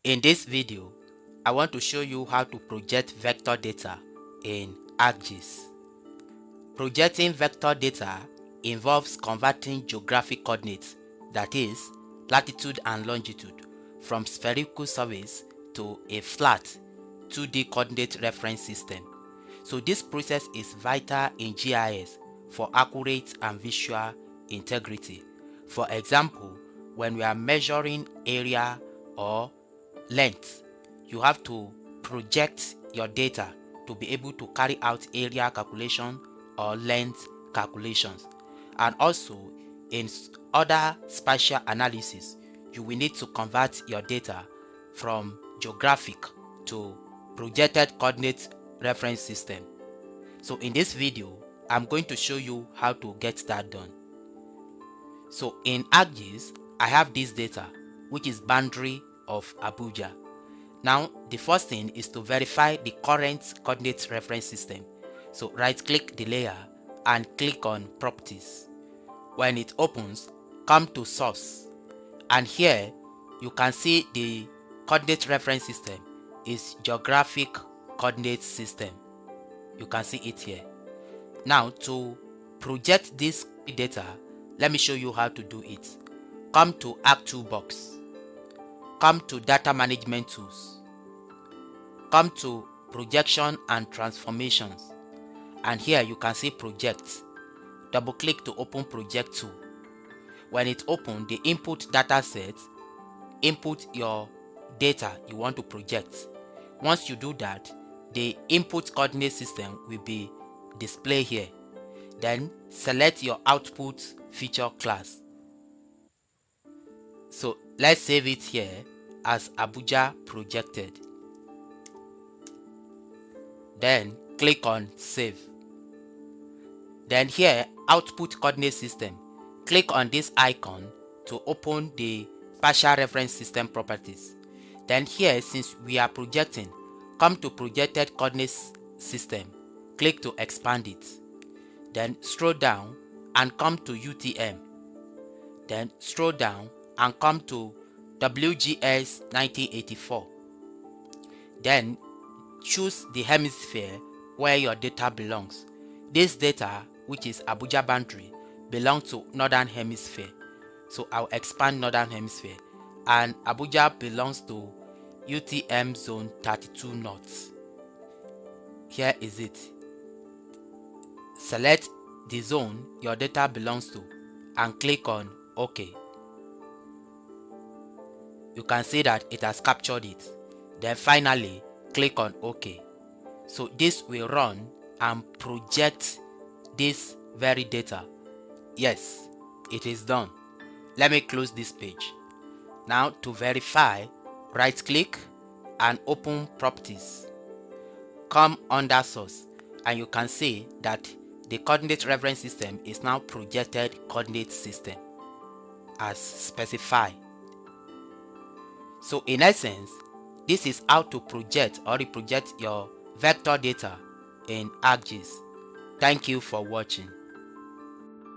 In this video, I want to show you how to project vector data in ArcGIS. Projecting vector data involves converting geographic coordinates, that is, latitude and longitude, from spherical surface to a flat 2D coordinate reference system. So this process is vital in GIS for accurate and visual integrity. For example, when we are measuring area or length, you have to project your data to be able to carry out area calculation or length calculations. And also in other spatial analysis, you will need to convert your data from geographic to projected coordinate reference system. So in this video, I'm going to show you how to get that done. So in ArcGIS, I have this data, which is boundary of Abuja. Now, the first thing is to verify the current coordinate reference system. So right-click the layer and click on Properties. When it opens, come to Source. And here, you can see the coordinate reference system is Geographic Coordinate System. You can see it here. Now, to project this data, let me show you how to do it. Come to Arc Toolbox. Come to Data Management Tools. Come to Projection and Transformations. And here you can see Project. Double click to open Project Tool. When it opens, the input data set, input your data you want to project. Once you do that, the input coordinate system will be displayed here. Then select your output feature class. So let's save it here as Abuja projected. Then click on Save. Then here, Output Coordinate System. Click on this icon to open the Spatial Reference System properties. Then here, since we are projecting, come to Projected Coordinate System. Click to expand it. Then scroll down and come to UTM. Then scroll down and come to WGS 1984. Then choose the hemisphere where your data belongs. This data, which is Abuja boundary, belongs to Northern Hemisphere. So I'll expand Northern Hemisphere. And Abuja belongs to UTM zone 32 North. Here is it. Select the zone your data belongs to and click on OK. You can see that it has captured it. Then finally, click on OK. So this will run and project this very data. Yes, it is done. Let me close this page. Now to verify, right click and open Properties. Come under Source and you can see that the coordinate reference system is now projected coordinate system as specified. So in essence, this is how to project or reproject your vector data in ArcGIS. Thank you for watching.